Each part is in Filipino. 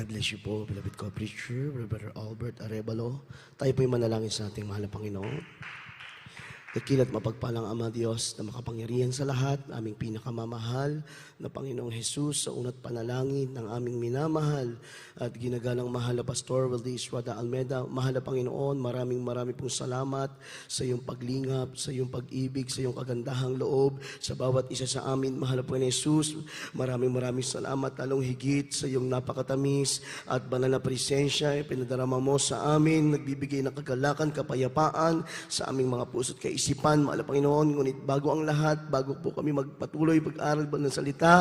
God bless you po, beloved co-preacher, Brother Albert Arevalo. Tayo po'y manalangin sa ating mahal na Panginoon. Dakila't mapagpalang Ama Diyos na makapangyarihan sa lahat, aming pinakamamahal na Panginoong Jesus, sa unat panalangin ng aming minamahal at ginagalang mahal na Pastor Valdez Rada Almeda. Mahal na Panginoon, maraming pong salamat sa iyong paglingap, sa iyong pag-ibig, sa iyong kagandahang loob, sa bawat isa sa amin. Mahal na Panginoon Jesus, maraming salamat, lalong higit sa iyong napakatamis at banal na presensya, pinadarama mo sa amin, nagbibigay ng kagalakan, kapayapaan sa aming mga puso't kaisipan, mahal na Panginoon. Ngunit bago ang lahat, bago po kami magpatuloy pag-aral ng salita,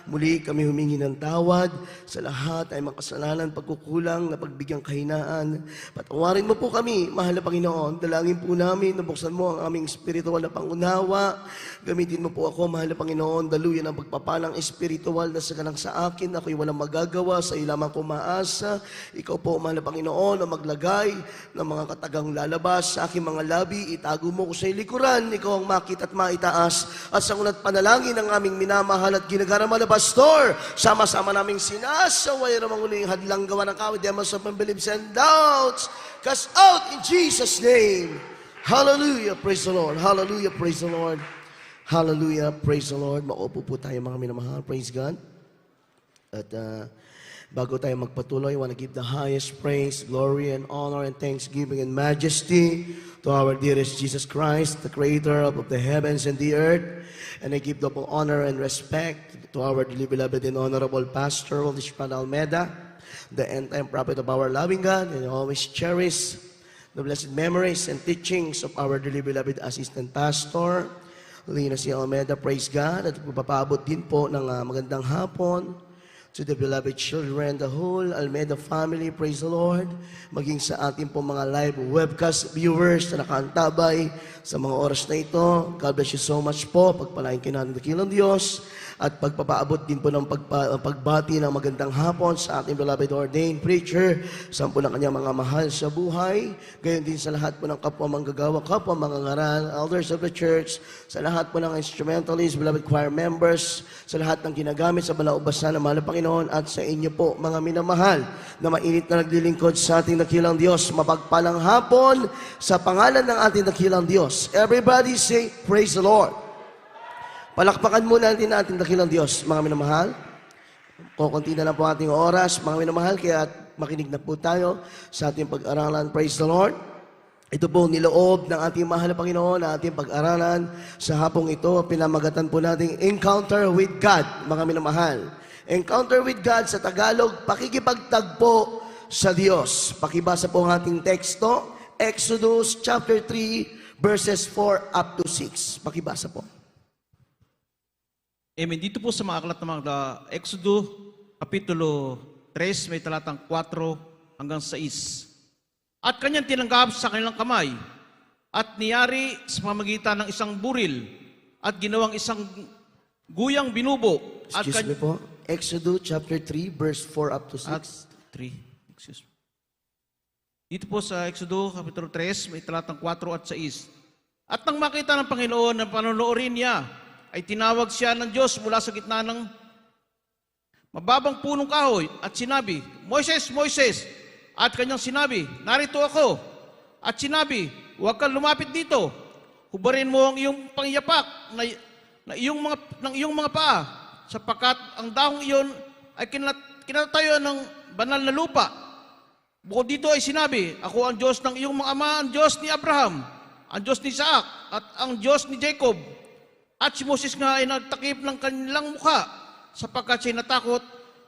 muli kami humingi ng tawad sa lahat ay makasalanan, pagkukulang, na pagbigyang kahinaan. Patawarin mo po kami, mahal na Panginoon. Dalangin po namin, nabuksan mo ang aming espiritual na pangunawa. Gamitin mo po ako, mahal na Panginoon, daluyan ang pagpapalang espiritual na sagalang sa akin. Ako'y walang magagawa, sa iyo lamang ko maasa. Ikaw po, mahal na Panginoon, na maglagay ng mga katagang lalabas sa aking mga labi. Itago mo ko sa likuran, ikaw ang makita at maitaas. At sa unat panalangin ng aming minamahal at ginagaramal na Pastor, sama-sama naming sinasaway na manguling hadlang gawa ng kawit, demons of unbeliefs and doubts, cast out in Jesus' name. Hallelujah, praise the Lord. Hallelujah, praise the Lord. Hallelujah, praise the Lord. Maupo po tayo mga minamahal, praise God. At bago tayo magpatuloy, I want to give the highest praise, glory, and honor, and thanksgiving and majesty to our dearest Jesus Christ, the creator of the heavens and the earth. And I give double honor and respect to our dearly beloved and honorable Pastor Valdez Rada Almeda, the end-time prophet of our loving God, and always cherish the blessed memories and teachings of our dearly beloved assistant pastor, Lina C. Almeda. Praise God. At papaabot din po ng magandang hapon to the beloved children, the whole Almeda family, praise the Lord. Maging sa ating po mga live webcast viewers na nakaantabay sa mga oras na ito. God bless you so much po. Pagpalain kayo natin dakilang Diyos. At pagpapaabot din po ng pagbati ng magandang hapon sa ating beloved ordained preacher, sa po ng kanyang mga mahal sa buhay. Gayon din sa lahat po ng kapwa manggagawa, kapwa mangangaral, elders of the church, sa lahat po ng instrumentalists, beloved choir members, sa lahat ng ginagamit sa balaubasan ng mahal na Panginoon, at sa inyo po, mga minamahal, na mainit na naglilingkod sa ating dakilang Diyos. Mapagpalang hapon sa pangalan ng ating dakilang Diyos. Everybody say, praise the Lord. Palakpakan muna natin ang ating dakilang Diyos, mga minamahal. Kukunti na lang po ating oras, mga minamahal, kaya makinig na po tayo sa ating pag-aralan. Praise the Lord. Ito po niloob ng ating mahal na Panginoon na ating pag-aralan sa hapong ito. Pinamagatan po nating Encounter with God, mga minamahal. Encounter with God sa Tagalog, pakikipagtagpo sa Diyos. Pakibasa po ang ating teksto, Exodus chapter 3, verses 4 up to 6. Pakibasa po. Amen. Dito po sa mga aklat ng mga Exodo, Kapitulo 3, may talatang 4 hanggang 6. At kanyang tinanggap sa kanilang kamay, at niyari sa pamagitan ng isang buril, at ginawang isang guyang binubo. Excuse me po. Exodus chapter 3, verse 4 up to 6. At 3. Excuse me. Dito po sa Exodo, Kapitulo 3, may talatang 4 at 6. At nang makita ng Panginoon na panonoorin niya, ay tinawag siya ng Diyos mula sa gitna ng mababang punong kahoy at sinabi, Moises, Moises! At kanyang sinabi, narito ako. At sinabi, huwag kang lumapit dito. Hubarin mo ang iyong pangyapak ng iyong mga paa, sapagkat ang dahong iyon ay kinatayo ng banal na lupa. Bukod dito ay sinabi, ako ang Diyos ng iyong mga ama, ang Diyos ni Abraham, ang Diyos ni Isaac, at ang Diyos ni Jacob. At si Moses nga ay nagtakip ng kanilang mukha sapagkat siya natakot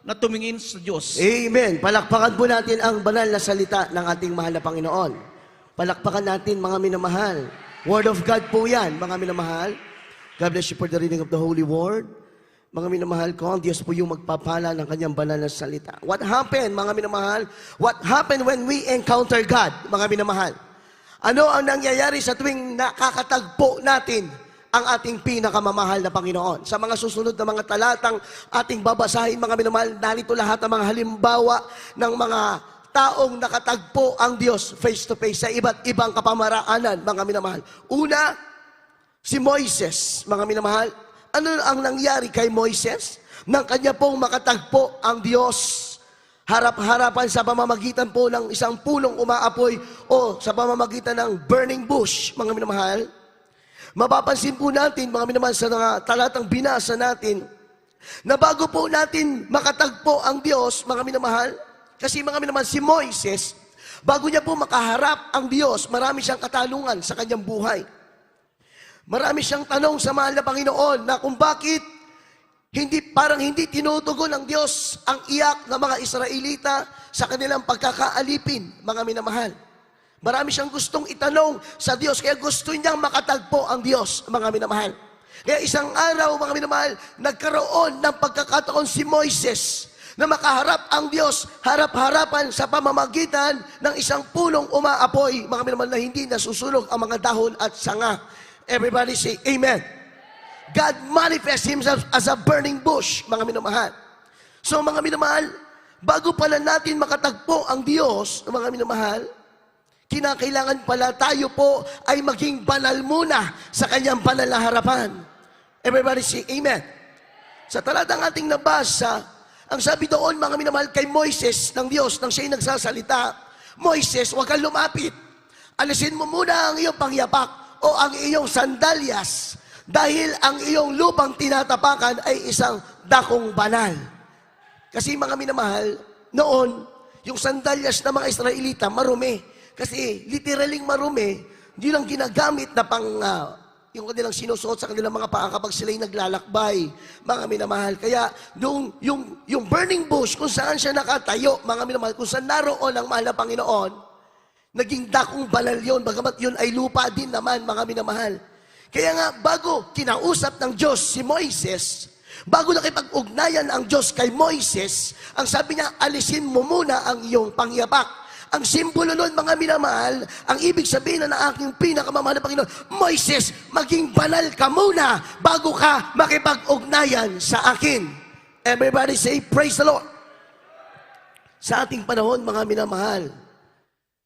na tumingin sa Diyos. Amen. Palakpakan po natin ang banal na salita ng ating mahal na Panginoon. Palakpakan natin, mga minamahal. Word of God po yan, mga minamahal. God bless you for the reading of the Holy Word. Mga minamahal ko, ang Diyos po yung magpapala ng kanyang banal na salita. What happened, mga minamahal? What happened when we encounter God, mga minamahal? Ano ang nangyayari sa tuwing nakakatagpo natin ang ating pinakamamahal na Panginoon? Sa mga susunod na mga talatang ating babasahin, mga minamahal, narito lahat ang mga halimbawa ng mga taong nakatagpo ang Diyos face to face sa iba't ibang kapamaraanan, mga minamahal. Una, si Moises, mga minamahal. Ano ang nangyari kay Moises? Nang kanya pong makatagpo ang Diyos harap-harapan sa pamamagitan po ng isang punong umaapoy o sa pamamagitan ng burning bush, mga minamahal. Mapapansin po natin, mga minamahal, sa talatang binasa natin, na bago po natin makatagpo ang Diyos, mga minamahal, kasi mga minamahal, si Moises, bago niya po makaharap ang Diyos, marami siyang katanungan sa kanyang buhay. Marami siyang tanong sa mahal na Panginoon na kung bakit parang hindi tinutugon ng Diyos ang iyak ng mga Israelita sa kanilang pagkakaalipin, mga minamahal. Marami siyang gustong itanong sa Diyos, kaya gusto niyang makatagpo ang Diyos, mga minamahal. Kaya isang araw, mga minamahal, nagkaroon ng pagkakataon si Moises na makaharap ang Diyos, harap-harapan sa pamamagitan ng isang punong umaapoy, mga minamahal, na hindi nasusunog ang mga dahon at sanga. Everybody say amen. God manifests Himself as a burning bush, mga minamahal. So mga minamahal, bago pala natin makatagpo ang Diyos, mga minamahal, kinakailangan pala tayo po ay maging banal muna sa Kanyang banal na harapan. Everybody say amen. Sa talatang ating nabasa, ang sabi doon, mga minamahal, kay Moises ng Diyos, nang siya'y nagsasalita, Moises, huwag kang lumapit. Alisin mo muna ang iyong pangyapak o ang iyong sandalyas, dahil ang iyong lupang tinatapakan ay isang dakong banal. Kasi mga minamahal, noon, yung sandalyas ng mga Israelita, marumi. Kasi literaling marumi, hindi lang ginagamit na yung kanilang sinusuot sa kanilang mga paa kapag sila'y naglalakbay, mga minamahal. Kaya yung burning bush, kung saan siya nakatayo, mga minamahal, kung saan naroon ang mahal na Panginoon, naging dakong banal yun, bagamat yun ay lupa din naman, mga minamahal. Kaya nga, bago kinausap ng Diyos si Moises, bago nakipag-ugnayan ang Diyos kay Moises, ang sabi niya, alisin mo muna ang iyong pangyapak. Ang simbolo nun, mga minamahal, ang ibig sabihin na aking pinakamamahal na Panginoon, Moises, maging banal ka muna bago ka makipag-ugnayan sa akin. Everybody say, praise the Lord. Sa ating panahon, mga minamahal,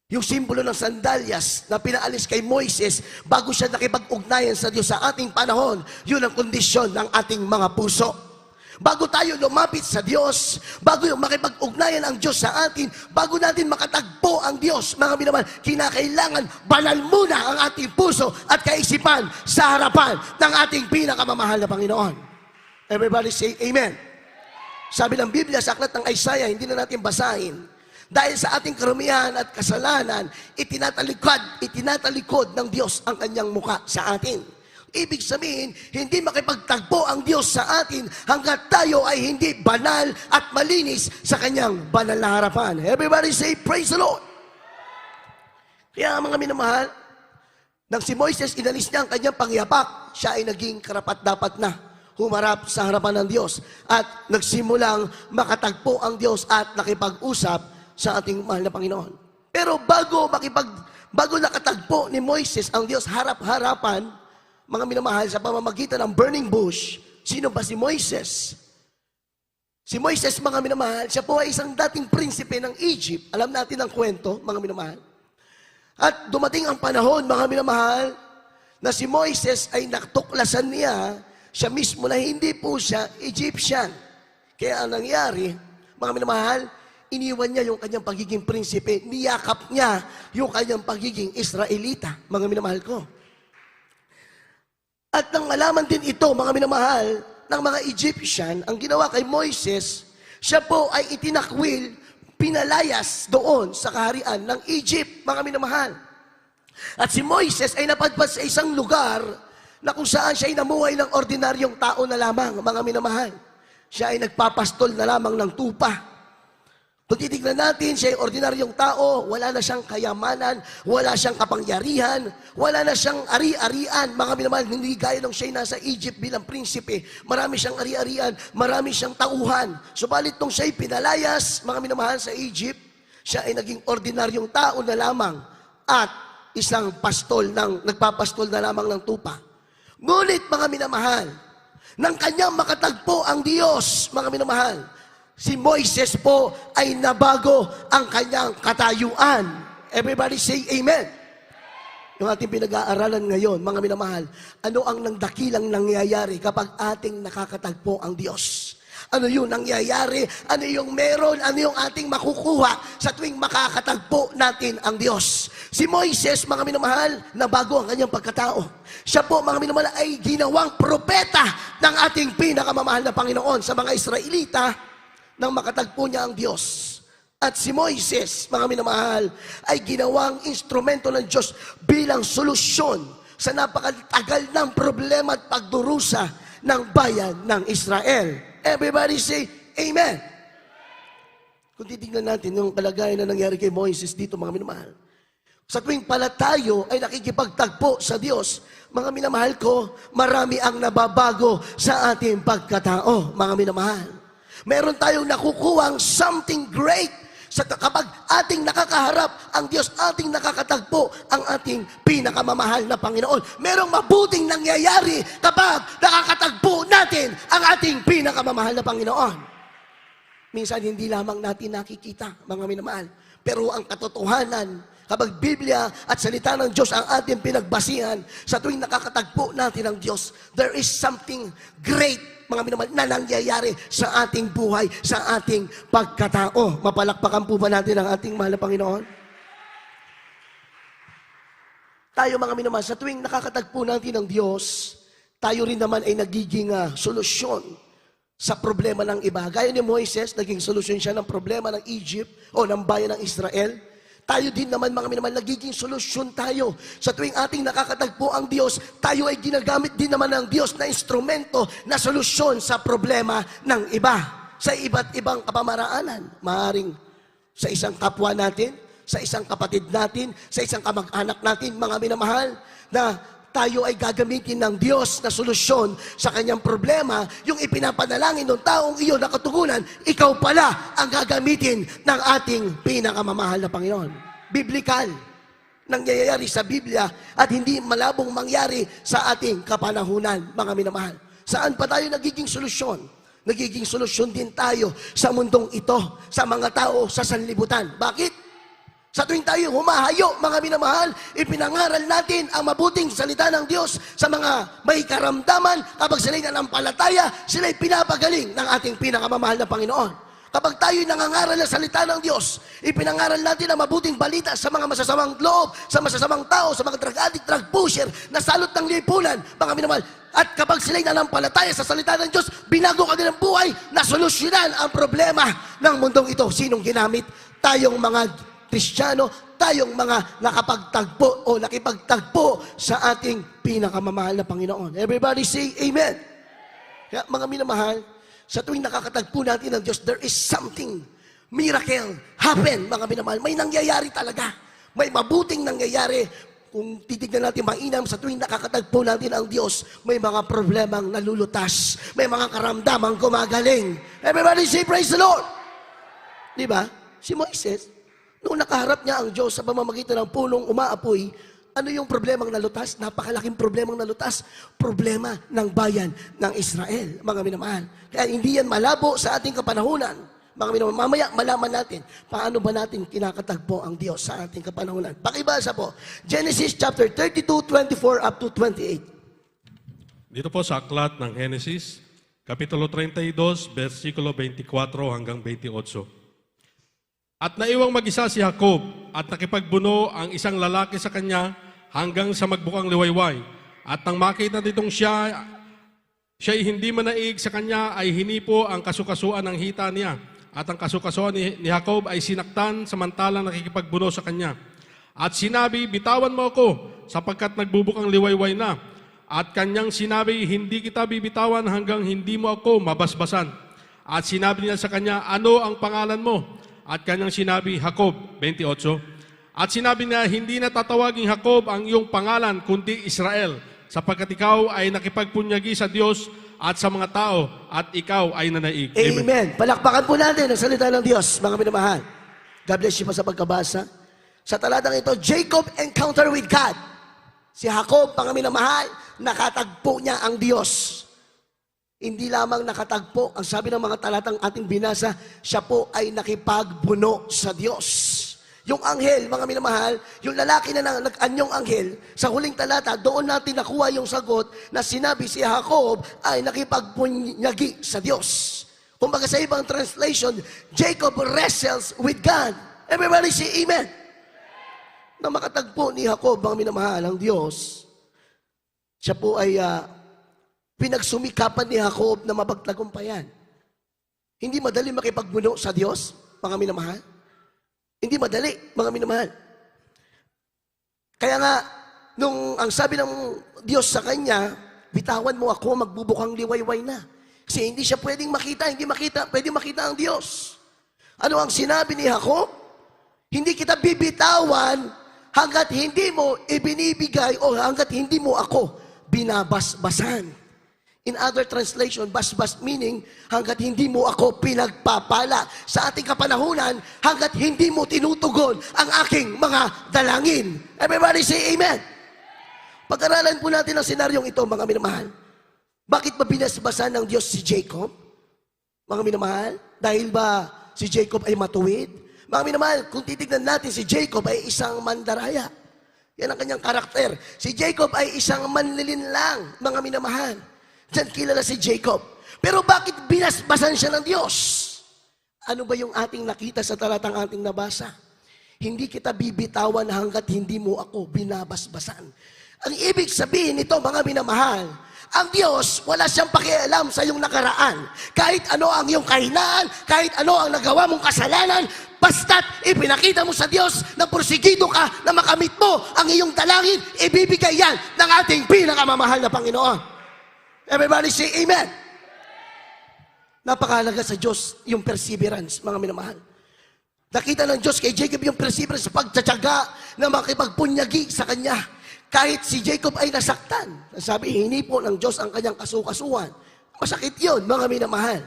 yung simbolo ng sandalyas na pinaalis kay Moises bago siya nakipag-ugnayan sa Diyos sa ating panahon, yun ang kondisyon ng ating mga puso. Bago tayo lumapit sa Diyos, bago makipag-ugnayan ang Diyos sa atin, bago natin makatagpo ang Diyos, mga minamahal, kinakailangan banal muna ang ating puso at kaisipan sa harapan ng ating pinakamamahal na Panginoon. Everybody say amen. Sabi ng Biblia sa aklat ng Isaiah, hindi na natin basahin, dahil sa ating karumihan at kasalanan, itinatalikod ng Diyos ang kanyang muka sa atin. Ibig sabihin, hindi makipagtagpo ang Diyos sa atin hanggat tayo ay hindi banal at malinis sa kanyang banal na harapan. Everybody say, praise the Lord. Kaya mga minamahal, nang si Moises inalis niya ang kanyang pangyapak, siya ay naging karapat-dapat na humarap sa harapan ng Diyos at nagsimulang makatagpo ang Diyos at nakipag-usap sa ating mahal na Panginoon. Pero bago nakatagpo ni Moises ang Diyos harap-harapan, mga minamahal, sa pamamagitan ng burning bush, sino ba si Moises? Si Moises, mga minamahal, siya po ay isang dating prinsipe ng Egypt. Alam natin ang kwento, mga minamahal. At dumating ang panahon, mga minamahal, na si Moises ay natuklasan niya, siya mismo na hindi po siya Egyptian. Kaya ang nangyari, mga minamahal, iniwan niya yung kanyang pagiging prinsipe, niyakap niya yung kanyang pagiging Israelita, mga minamahal ko. At nang malaman din ito, mga minamahal, ng mga Egyptian, ang ginawa kay Moises, siya po ay itinakwil, pinalayas doon sa kaharian ng Egypt, mga minamahal. At si Moises ay napadpad sa isang lugar na kung saan siya ay namuhay ng ordinaryong tao na lamang, mga minamahal. Siya ay nagpapastol na lamang ng tupa. Kung titignan natin, siya ay ordinaryong tao, wala na siyang kayamanan, wala siyang kapangyarihan, wala na siyang ari-arian. Mga minamahal, hindi gaya nung siya nasa Egypt bilang prinsipe. Marami siyang ari-arian, marami siyang tauhan. Subalit nung siya ay pinalayas, mga minamahal, sa Egypt, siya ay naging ordinaryong tao na lamang at isang nagpapastol na lamang ng tupa. Ngunit, mga minamahal, nang kanyang makatagpo ang Diyos, mga minamahal, si Moises po ay nabago ang kanyang katayuan. Everybody say amen. Yung ating pinag-aaralan ngayon, mga minamahal, ano ang nangdakilang nangyayari kapag ating nakakatagpo ang Diyos? Ano yung nangyayari? Ano yung meron? Ano yung ating makukuha sa tuwing makakatagpo natin ang Diyos? Si Moises, mga minamahal, na bago ang kanyang pagkatao. Siya po, mga minamahal, ay ginawang propeta ng ating pinakamamahal na Panginoon sa mga Israelita nang makatagpo niya ang Diyos. At si Moises, mga minamahal, ay ginawang instrumento ng Diyos bilang solusyon sa napakatagal ng problema at pagdurusa ng bayan ng Israel. Everybody say, Amen. Kung titignan natin yung kalagayan na nangyari kay Moises dito, mga minamahal, sa tuwing pala tayo ay nakikipagtagpo sa Diyos, mga minamahal ko, marami ang nababago sa ating pagkatao, mga minamahal. Meron tayong nakukuhang something great kapag ating nakakaharap ang Diyos, ating nakakatagpo ang ating pinakamamahal na Panginoon. Merong mabuting nangyayari kapag nakakatagpo natin ang ating pinakamamahal na Panginoon. Minsan hindi lamang natin nakikita, mga minamahal, pero ang katotohanan, kapag Biblia at salita ng Diyos ang ating pinagbasihan, sa tuwing nakakatagpo natin ang Diyos, there is something great, mga minamahal, na nangyayari sa ating buhay, sa ating pagkatao. Mapalakpakan po ba natin ang ating mahal na Panginoon? Tayo, mga minamahal, sa tuwing nakakatagpo natin ang Diyos, tayo rin naman ay nagiging solusyon sa problema ng iba. Gaya ni Moises, naging solusyon siya ng problema ng Egypt o ng bayan ng Israel. Tayo din naman, mga minamahal, nagiging solusyon tayo. Sa tuwing ating nakakatagpo ang Diyos, tayo ay ginagamit din naman ng Diyos na instrumento na solusyon sa problema ng iba. Sa iba't ibang kapamaraanan. Maaaring sa isang kapwa natin, sa isang kapatid natin, sa isang kamag-anak natin, mga minamahal, na tayo ay gagamitin ng Diyos na solusyon sa kanyang problema, yung ipinapanalangin ng taong iyon na katugunan, ikaw pala ang gagamitin ng ating pinakamamahal na Panginoon. Biblikal, nangyayari sa Biblia at hindi malabong mangyari sa ating kapanahunan, mga minamahal. Saan pa tayo nagiging solusyon? Nagiging solusyon din tayo sa mundong ito, sa mga tao sa sanlibutan. Bakit? Sa tuwing tayo humahayo, mga minamahal, ipinangaral natin ang mabuting salita ng Diyos sa mga may karamdaman. Kapag sila'y nanampalataya, sila'y pinapagaling ng ating pinakamamahal na Panginoon. Kapag tayo'y nangangaral ng salita ng Diyos, ipinangaral natin ang mabuting balita sa mga masasamang loob, sa masasamang tao, sa mga drug addict, drug pusher, na salot ng lipunan, mga minamahal. At kapag sila'y nanampalataya sa salita ng Diyos, binago ka din ang buhay na solusyonan ang problema ng mundong ito. Sinong ginamit? Tayong mga Kristiyano, tayong mga nakapagtagpo o nakipagtagpo sa ating pinakamamahal na Panginoon. Everybody say Amen. Kaya, mga minamahal, sa tuwing nakakatagpo natin ng Diyos, there is something, miracle, happen, mga minamahal. May nangyayari talaga. May mabuting nangyayari. Kung titignan natin mainam, sa tuwing nakakatagpo natin ang Diyos, may mga problemang nalulutas. May mga karamdamang gumagaling. Everybody say praise the Lord. Diba? Si Moises, noong nakaharap niya ang Diyos sa pamamagitan ng punong umaapoy, ano yung problemang nalutas? Napakalaking problemang nalutas. Problema ng bayan ng Israel, mga minamahal. Kaya hindi yan malabo sa ating kapanahunan. Mga minamahal, mamaya malaman natin paano ba natin kinakatagpo ang Diyos sa ating kapanahunan. Pakibasa po, Genesis chapter 32, 24 up to 28. Dito po sa aklat ng Genesis, Kapitulo 32, versikulo 24 hanggang 28. At naiwang mag-isa si Jacob at nakipagbuno ang isang lalaki sa kanya hanggang sa magbukang liwayway. At nang makita nitong siya'y hindi manaig sa kanya, ay hinipo ang kasukasuan ng hita niya. At ang kasukasuan ni Jacob ay sinaktan samantalang nakikipagbuno sa kanya. At sinabi, bitawan mo ako sapagkat nagbubukang liwayway na. At kanyang sinabi, hindi kita bibitawan hanggang hindi mo ako mabasbasan. At sinabi niya sa kanya, ano ang pangalan mo? At kanyang sinabi, Jacob, 28. At sinabi niya, hindi na tatawaging Jacob ang iyong pangalan, kundi Israel, sapagkat ikaw ay nakipagpunyagi sa Diyos at sa mga tao, at ikaw ay nanaig. Amen. Palakpakan po natin ang salita ng Diyos, mga minamahal. God bless you pa sa pagkabasa. Sa talatang ito, Jacob encounter with God. Si Jacob, mga minamahal, nakatagpo niya ang Diyos. Hindi lamang nakatagpo, ang sabi ng mga talatang ating binasa, siya po ay nakipagbuno sa Diyos. Yung anghel, mga minamahal, yung lalaki na nag-anyong anghel, sa huling talata, doon natin nakuha yung sagot na sinabi si Jacob ay nakipagpunyagi sa Diyos. Kumbaga sa ibang translation, Jacob wrestles with God. Everybody say amen. Na makatagpo ni Jacob ang minamahal ang Diyos, siya po ay pinagsumikapan ni Jacob na mapagtagumpayan. Hindi madali makipagbuno sa Diyos, mga minamahal. Hindi madali, mga minamahal. Kaya nga, nung ang sabi ng Diyos sa kanya, bitawan mo ako, magbubukang liwayway na. Kasi hindi siya pwedeng makita, pwedeng makita ang Diyos. Ano ang sinabi ni Jacob? Hindi kita bibitawan hanggat hindi mo ibinibigay o hanggat hindi mo ako binabasbasan. In other translation, basbas meaning hanggat hindi mo ako pinagpapala sa ating kapanahunan, hanggat hindi mo tinutugon ang aking mga dalangin. Everybody say amen. Pag-aralan po natin ang senaryong ito, mga minamahal. Bakit ba binasbasan ng Diyos si Jacob? Mga minamahal, dahil ba si Jacob ay matuwid? Mga minamahal, kung titignan natin, si Jacob ay isang mandaraya. Yan ang kanyang karakter. Si Jacob ay isang manlilinlang, mga minamahal. Diyan kilala si Jacob. Pero bakit binasbasan siya ng Diyos? Ano ba yung ating nakita sa talatang ating nabasa? Hindi kita bibitawan hanggat hindi mo ako binabasbasan. Ang ibig sabihin nito, mga minamahal, ang Diyos, wala siyang pakialam sa iyong nakaraan. Kahit ano ang iyong kahinaan, kahit ano ang nagawa mong kasalanan, basta't ipinakita mo sa Diyos na porsigido ka na makamit mo ang iyong dalangin, ibibigay yan ng ating pinakamamahal na Panginoon. Everybody say amen. Napakahalaga sa Diyos yung perseverance, mga minamahal. Nakita ng Diyos kay Jacob yung perseverance sa pagtsatsaga na makipagpunyagi sa kanya. Kahit si Jacob ay nasaktan. Sabi, hinipo ng Diyos ang kanyang kasukasuan. Masakit yun, mga minamahal.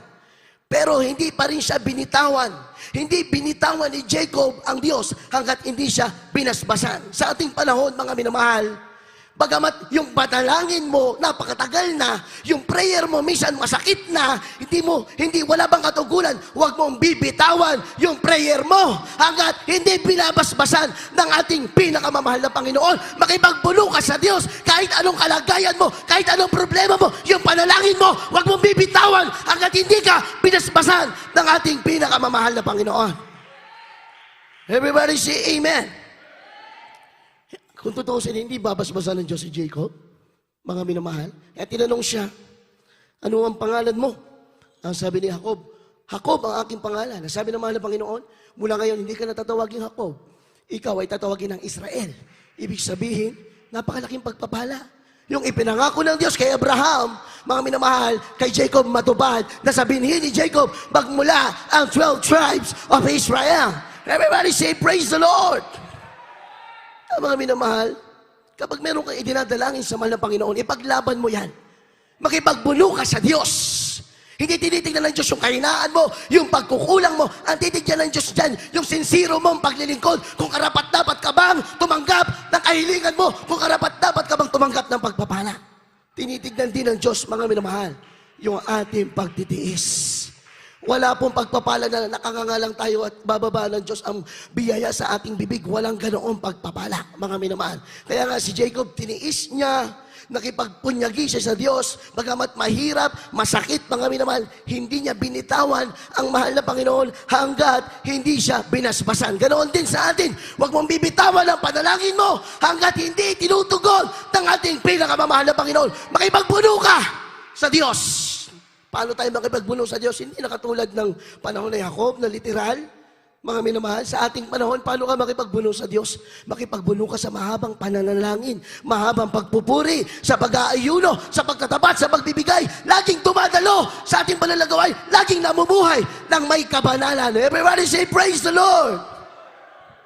Pero hindi pa rin siya binitawan. Hindi binitawan ni Jacob ang Diyos hanggat hindi siya binasbasan. Sa ating panahon, mga minamahal, bagamat yung panalangin mo napakatagal na, yung prayer mo minsan masakit na, wala bang katugunan, huwag mong bibitawan yung prayer mo hanggat hindi binabasbasan ng ating pinakamamahal na Panginoon. Makipagbuno ka sa Diyos kahit anong kalagayan mo, kahit anong problema mo, yung panalangin mo, huwag mong bibitawan hanggat hindi ka binasbasan ng ating pinakamamahal na Panginoon. Everybody say amen. Kung tutuusin, hindi babasbasan ng Diyos si Jacob, mga minamahal. Kaya tinanong siya, ano ang pangalan mo? Ang sabi ni Jacob, Jacob ang aking pangalan. Ang sabi ng mahal na Panginoon, mula ngayon hindi ka natatawagin Jacob. Ikaw ay tatawagin ng Israel. Ibig sabihin, napakalaking pagpapala. Yung ipinangako ng Diyos kay Abraham, mga minamahal, kay Jacob matupad, na sabihin ni Jacob, magmula ang 12 tribes of Israel. Everybody say, praise the Lord! Mga minamahal, kapag meron kang idinadalangin sa mahal na Panginoon, ipaglaban mo yan. Makipagbuno ka sa Diyos. Hindi tinitignan ng Diyos yung kahinaan mo, yung pagkukulang mo. Ang titignan ng Diyos dyan, yung sincero mong paglilingkod. Kung karapat-dapat ka bang tumanggap ng kahilingan mo, kung karapat-dapat ka bang tumanggap ng pagpapala. Tinitignan din ng Diyos, mga minamahal, yung ating pagtitiis. Wala pong pagpapala na nakangangalang tayo at bababa ng Diyos ang biyaya sa ating bibig. Walang ganoong pagpapala, mga minamahal. Kaya nga si Jacob, tiniis niya, nakipagpunyagi siya sa Diyos, bagamat mahirap, masakit, mga minamahal, hindi niya binitawan ang mahal na Panginoon hanggat hindi siya binasbasan. Ganoon din sa atin. Huwag mong bibitawan ang panalangin mo hanggat hindi tinutugon ng ating pinakamamahal na Panginoon. Makipagpuno ka sa Diyos. Paano tayo makipagbuno sa Diyos? Hindi na katulad ng panahon ni Jacob na literal. Mga minamahal, sa ating panahon, paano ka makipagbuno sa Diyos? Makipagbuno ka sa mahabang pananalangin, mahabang pagpupuri, sa pag-aayuno, sa pagtatapat, sa pagbibigay, laging tumadalo sa ating panlalagaway, laging namumuhay ng may kabanalan. Everybody say, praise the Lord!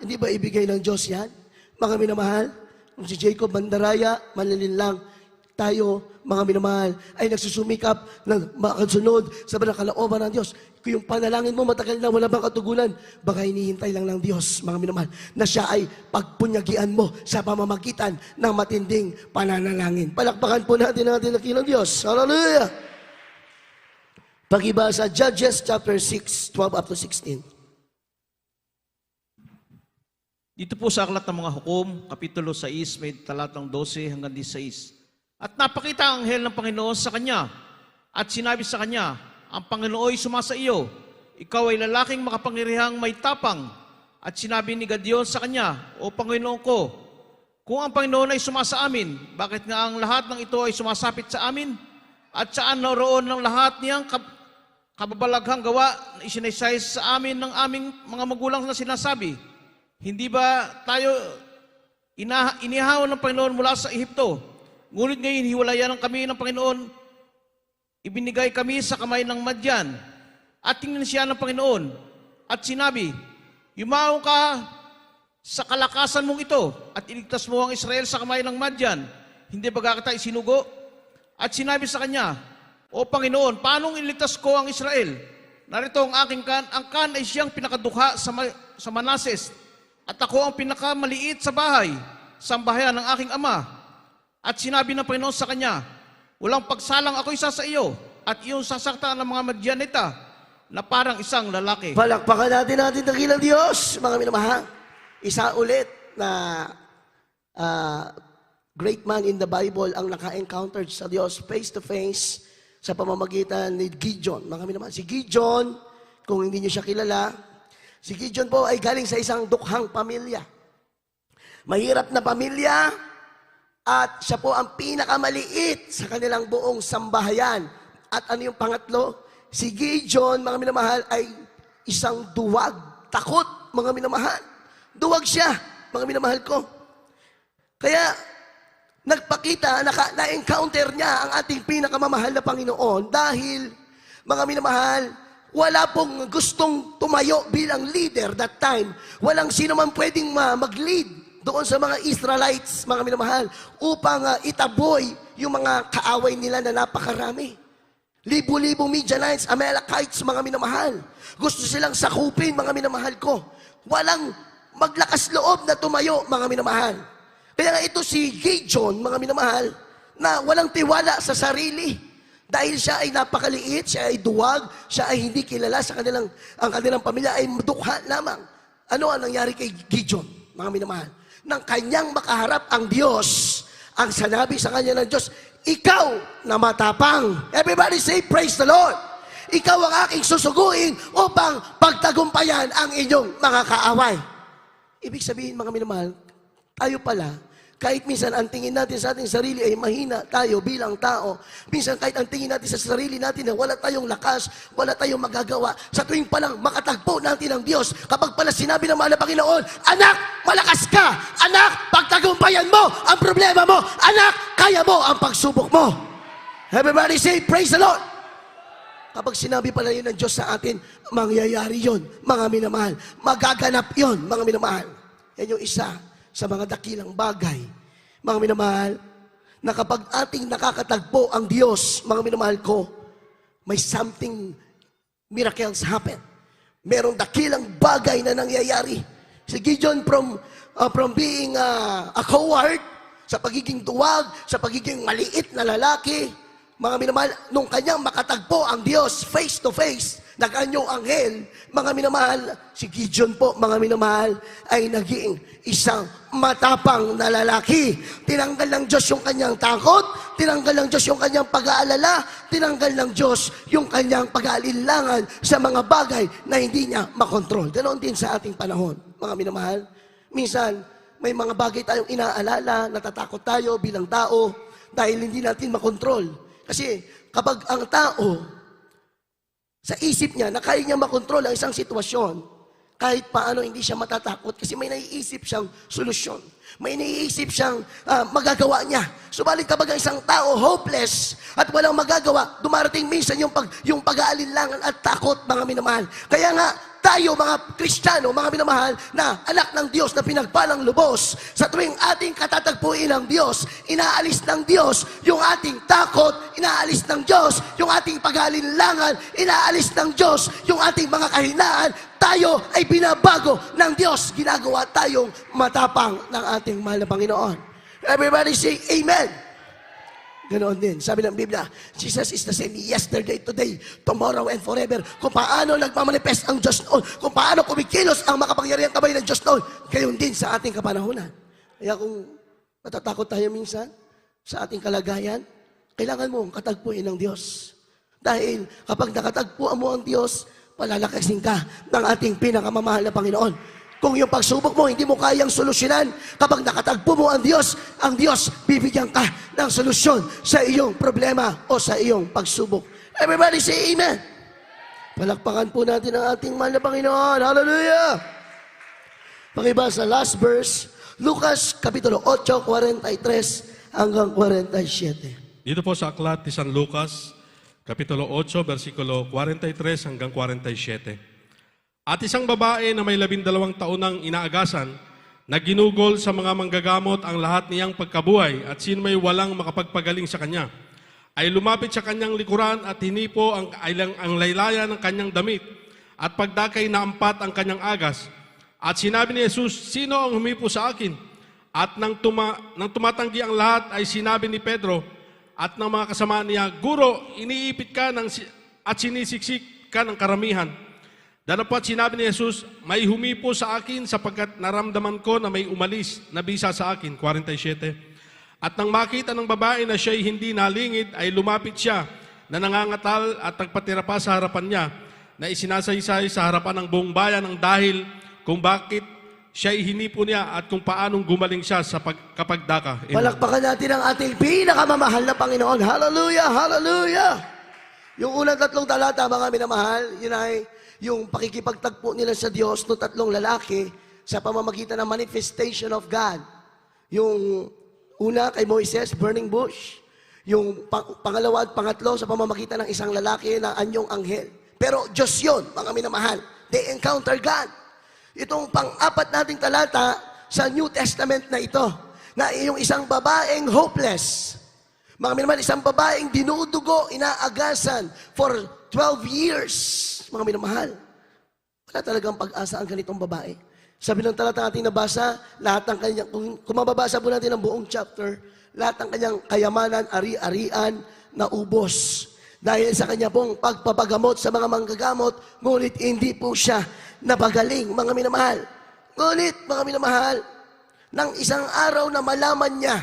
Hindi ba ibigay ng Diyos yan? Mga minamahal, kung si Jacob mandaraya, manlilinlang, tayo, mga minamahal, ay nagsusumikap ng makasunod sa banal kalooban ng Diyos. Kung yung panalangin mo matagal na wala bang katugunan, baka hinihintay lang ng Diyos, mga minamahal, na siya ay pagpunyagian mo sa pamamagitan ng matinding pananalangin. Palakpakan po natin ang ating dakilang Diyos. Hallelujah! Pag-iba sa Judges chapter 6, 12 up to 16. Dito po sa Aklat ng mga Hukom, Kapitulo 6, may talatang 12 hanggang 16. At napakita ang anghel ng Panginoon sa kanya at sinabi sa kanya, ang Panginooy sumasa iyo. Ikaw ay lalaking makapangyarihang may tapang. At sinabi ni Gideon sa kanya, O Panginoon ko, kung ang Panginoon ay sumasa amin, bakit nga ang lahat ng ito ay sumasapit sa amin? At saan naroon ng lahat niyang kababalaghang gawa na isinaysay sa amin ng aming mga magulang na sinasabi? Hindi ba tayo inihaw ng Panginoon mula sa Ehipto? Ngunit ngayon hiwalayan kami ng Panginoon, ibinigay kami sa kamay ng Madyan. At tingnan siya ng Panginoon at sinabi, Yumaong ka sa kalakasan mong ito at iligtas mo ang Israel sa kamay ng Madyan. Hindi ba kita isinugo? At sinabi sa kanya, O Panginoon, paanong iligtas ko ang Israel? Narito ang aking kan. Ang kan ay siyang pinakadukha sa Manases. At ako ang pinakamaliit sa bahay, sa bahayan ng aking ama. At sinabi ng Panginoon sa kanya, Walang pagsalang ako isa sa iyo, at iyong sasaktan ng mga Madyanita na parang isang lalaki. Palakpakan natin dakilang Diyos, mga minamahal. Isa ulit na great man in the Bible ang naka-encounter sa Diyos face to face sa pamamagitan ni Gideon. Mga minamahal, si Gideon, kung hindi niyo siya kilala, si Gideon po ay galing sa isang dukhang pamilya. Mahirap na pamilya at siya po ang pinakamaliit sa kanilang buong sambahayan. At ano yung pangatlo? Si Gideon, mga minamahal, ay isang duwag. Takot, mga minamahal. Duwag siya, mga minamahal ko. Kaya, nagpakita, na-encounter niya ang ating pinakamamahal na Panginoon dahil, mga minamahal, wala pong gustong tumayo bilang leader that time. Walang sino man pwedeng mag-lead doon sa mga Israelites, mga minamahal, upang itaboy yung mga kaaway nila na napakarami. Libo-libong Midianites, Amalekites, mga minamahal. Gusto silang sakupin, mga minamahal ko. Walang maglakas loob na tumayo, mga minamahal. Kaya nga ito si Gideon, mga minamahal, na walang tiwala sa sarili. Dahil siya ay napakaliit, siya ay duwag, siya ay hindi kilala sa ang kanilang pamilya ay dukha lamang. Ano ang nangyari kay Gideon, mga minamahal? Nang kanyang makaharap ang Diyos, ang sanabi sa kanya ng Diyos, Ikaw na matapang. Everybody say, praise the Lord. Ikaw ang aking susuguin upang pagtagumpayan ang inyong mga kaaway. Ibig sabihin, mga minamahal, tayo pala, kahit minsan ang tingin natin sa ating sarili ay mahina tayo bilang tao. Minsan kahit ang tingin natin sa sarili natin na wala tayong lakas, wala tayong magagawa. Sa tuwing palang makatagpo natin ng Diyos, kapag pala sinabi ng mahal na Panginoon, Anak, malakas ka! Anak, pagtagumpayan mo ang problema mo! Anak, kaya mo ang pagsubok mo! Everybody say, praise the Lord! Kapag sinabi pala yun ng Diyos sa atin, mangyayari yun, mga minamahal. Magaganap yun, mga minamahal. Yan yung isa sa mga dakilang bagay, mga minamahal, na kapag ating nakakatagpo ang Diyos, mga minamahal ko, may something miracles happen. Merong dakilang bagay na nangyayari. Si Gideon from being a coward, sa pagiging duwag, sa pagiging maliit na lalaki, mga minamahal, nung kanyang makatagpo ang Diyos face to face, na kanyang anghel, mga minamahal, si Gideon po, mga minamahal, ay naging isang matapang na lalaki. Tinanggal ng Diyos yung kanyang takot, tinanggal ng Diyos yung kanyang pag-aalala, tinanggal ng Diyos yung kanyang pag-aalinlangan sa mga bagay na hindi niya makontrol. Ganoon din sa ating panahon, mga minamahal. Minsan, may mga bagay tayong inaalala, natatakot tayo bilang tao dahil hindi natin makontrol. Kasi kapag ang tao, sa isip niya, na kaya niya makontrol ang isang sitwasyon, kahit paano hindi siya matatakot kasi may naiisip siyang solusyon. May naiisip siyang magagawa niya. Subalit kapag ang isang tao hopeless at walang magagawa, dumarating minsan yung pag-aalinlangan at takot, mga minamahal. Kaya nga, tayo mga Kristiyano, mga minamahal, na anak ng Diyos na pinagpalang lubos, sa tuwing ating katatagpuin ng Diyos, inaalis ng Diyos yung ating takot, inaalis ng Diyos yung ating pag-aalinlangan, inaalis ng Diyos yung ating mga kahinaan, tayo ay binabago ng Diyos. Ginagawa tayong matapang ng ating mahal na Panginoon. Everybody say, Amen! Ganoon din. Sabi ng Biblia, Jesus is the same yesterday, today, tomorrow, and forever. Kung paano nagmamanifest ang Diyos noon, kung paano kumikilos ang makapangyarihang kamay ng Diyos noon, gayon din sa ating kapanahunan. Kaya kung natatakot tayo minsan sa ating kalagayan, kailangan mo katagpuin ng Diyos. Dahil kapag nakatagpuan mo ang Diyos, palalakasin ka ng ating pinakamamahal na Panginoon. Kung yung pagsubok mo, hindi mo kayang solusyonan, kapag nakatagpo mo ang Diyos bibigyan ka ng solusyon sa iyong problema o sa iyong pagsubok. Everybody say amen. Palakpakan po natin ang ating mahal na Panginoon. Hallelujah! Pakibasa, last verse, Lucas Kapitulo 8, 43 hanggang 47. Dito po sa aklat ni San Lucas, Kapitulo 8, versikulo 43 hanggang 47. At isang babae na may 12 taon nang inaagasan, na ginugol sa mga manggagamot ang lahat niyang pagkabuhay at sino may walang makapagpagaling sa kanya, ay lumapit sa kanyang likuran at hinipo ang laylayan ng kanyang damit at pagdakay na ampat ang kanyang agas. At sinabi ni Jesus, sino ang humipo sa akin? At nang tumatanggi ang lahat ay sinabi ni Pedro at ng mga kasama niya, Guro, iniipit ka at sinisiksik ka ng karamihan. Dalapat sinabi ni Jesus, may humipo sa akin sapagkat naramdaman ko na may umalis na bisa sa akin. 47. At nang makita ng babae na siya'y hindi nalingid, ay lumapit siya na nangangatal at nagpatira pa sa harapan niya, na isinasaysay sa harapan ng buong bayan ang dahil kung bakit siya'y hinipo niya at kung paanong gumaling siya sa kapagdaka. Amen. Palakpakan natin ang ating pinakamamahal na Panginoon. Hallelujah! Hallelujah! Yung unang 3 talata, mga minamahal, yun ay yung pakikipagtagpo nila sa Diyos no 3 lalaki sa pamamagitan ng manifestation of God. Yung una kay Moises, burning bush. Yung pangalawa at pangatlo sa pamamagitan ng isang lalaki na anyong anghel. Pero Diyos yun, mga minamahal. They encounter God. Itong pang-apat nating talata sa New Testament na ito, na yung isang babaeng hopeless. Mga minamahal, isang babaeng dinudugo, inaagasan for 12 years. Mga minamahal, wala talagang pag-asa ang ganitong babae. Sabi ng talata ating nabasa, lahat ng kanyang, kung mababasa po natin ang buong chapter, lahat ng kanyang kayamanan, ari-arian, naubos. Dahil sa kanya pong pagpapagamot sa mga manggagamot, ngunit hindi po siya napagaling, mga minamahal. Ngunit, mga minamahal, nang isang araw na malaman niya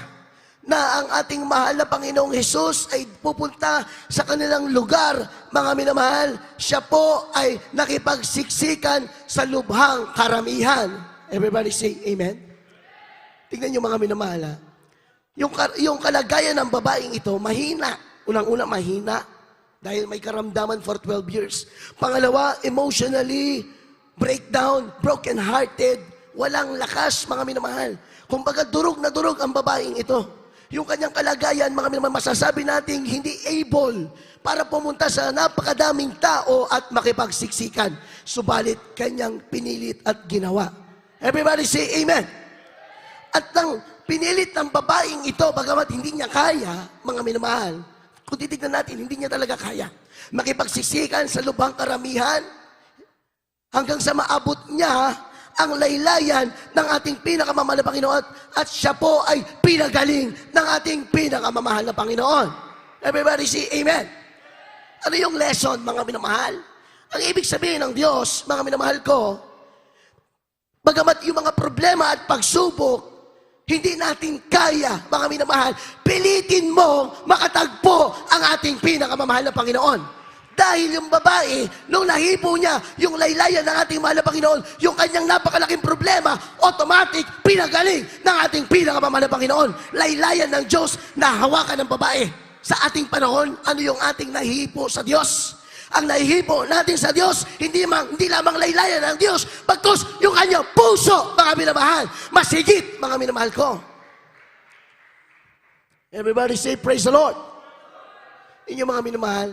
na ang ating mahal na Panginoong Hesus ay pupunta sa kanilang lugar, mga minamahal, siya po ay nakipagsiksikan sa lubhang karamihan. Everybody say amen. Tingnan niyo mga minamahal, yung kalagayan ng babaeng ito, mahina. Unang-una, mahina. Dahil may karamdaman for 12 years. Pangalawa, emotionally, breakdown, broken-hearted, walang lakas, mga minamahal. Kumbaga, durog na durog ang babaeng ito. Yung kanyang kalagayan, mga minamahal, masasabi nating hindi able para pumunta sa napakadaming tao at makipagsiksikan. Subalit, kanyang pinilit at ginawa. Everybody say amen. At nang pinilit ng babaeng ito, bagamat hindi niya kaya, mga minamahal, kung titignan natin, hindi niya talaga kaya makipagsiksikan sa lubhang karamihan hanggang sa maabot niya ang laylayan ng ating pinakamamahal na Panginoon at siya po ay pinagaling ng ating pinakamamahal na Panginoon. Everybody say amen. Ano yung lesson, mga minamahal? Ang ibig sabihin ng Diyos, mga minamahal ko, bagamat yung mga problema at pagsubok, hindi natin kaya, mga minamahal, pilitin mo makatagpo ang ating pinakamamahal na Panginoon. Dahil yung babae, nung nahipo niya yung laylayan ng ating mahal na Panginoon, yung kanyang napakalaking problema, automatic, pinagaling ng ating pinakamamahal na Panginoon. Laylayan ng Diyos na hawakan ng babae. Sa ating panahon, ano yung ating nahihipo sa Diyos? Ang nahihipo natin sa Diyos, hindi lamang laylayan ng Diyos, bagkus yung kanyang puso, mga minamahal. Masigit, mga minamahal ko. Everybody say, praise the Lord. Inyong mga minamahal,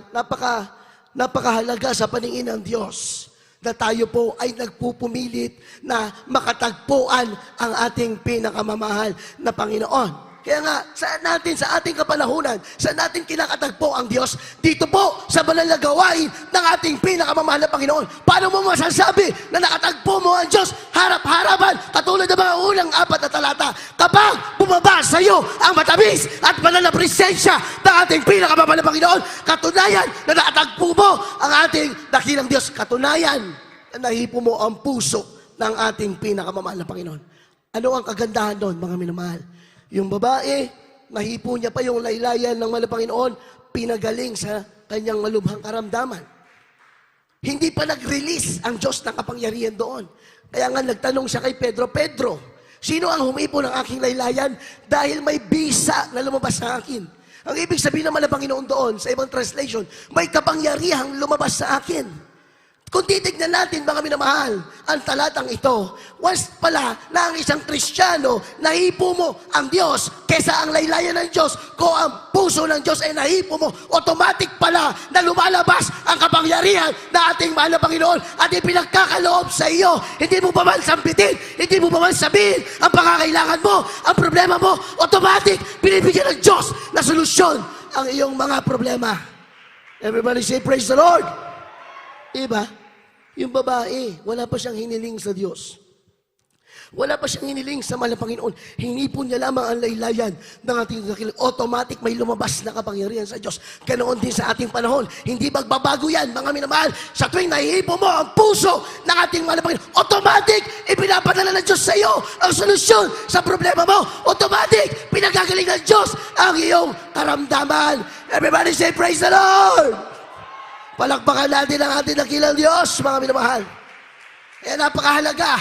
napakahalaga sa paningin ng Diyos na tayo po ay nagpupumilit na makatagpuan ang ating pinakamamahal na Panginoon. Kaya nga, sa ating kapanahunan, saan natin kinakatagpo ang Diyos? Dito po, sa banal na gawain ng ating pinakamamahal na Panginoon. Paano mo masasabi na nakatagpo mo ang Diyos harap-harapan, katulad ng mga unang 4 na talata, kapag bumaba sa iyo ang matamis at banal na presensya ng ating pinakamamahal na Panginoon, katunayan na nakatagpo mo ang ating dakilang Diyos. Katunayan na nahipo mo ang puso ng ating pinakamamahal na Panginoon. Ano ang kagandahan doon, mga minamahal? Yung babae, nahipo niya pa yung laylayan ng mahal na Panginoon, pinagaling sa kanyang malubhang karamdaman. Hindi pa nag-release ang Diyos ng kapangyarihan doon. Kaya nga nagtanong siya kay Pedro, Pedro, sino ang humipo ng aking laylayan dahil may bisa na lumabas sa akin? Ang ibig sabihin naman ng Panginoon doon, sa ibang translation, may kapangyarihang lumabas sa akin. Kung titignan natin, mga minamahal, ang talatang ito, once pala na ang isang Kristiyano, nahipo mo ang Diyos kesa ang laylayan ng Diyos, kung ang puso ng Diyos ay nahipo mo, automatic pala na lumalabas ang kapangyarihan na ating mahal na Panginoon at ipinagkakaloob sa iyo. Hindi mo pa man sambitin, hindi mo pa man sabihin ang pangangailangan mo, ang problema mo, automatic, binibigyan ng Diyos na solusyon ang iyong mga problema. Everybody say, praise the Lord! Diba? Yung babae, wala pa siyang hiniling sa Diyos. Wala pa siyang hiniling sa mahal na Panginoon. Hinipon niya lamang ang laylayan ng ating dakilang. Automatic may lumabas na kapangyarihan sa Diyos. Ganoon din sa ating panahon. Hindi magbabago yan, mga minamahal. Sa tuwing nahihipo mo ang puso ng ating mahal na Panginoon, automatic ipinapadala ng Diyos sa iyo ang solusyon sa problema mo. Automatic pinagagaling ng Diyos ang iyong karamdaman. Everybody say, praise the Lord! Palakpakan natin ang ating dakilang Diyos, mga minamahal. Kaya napakahalaga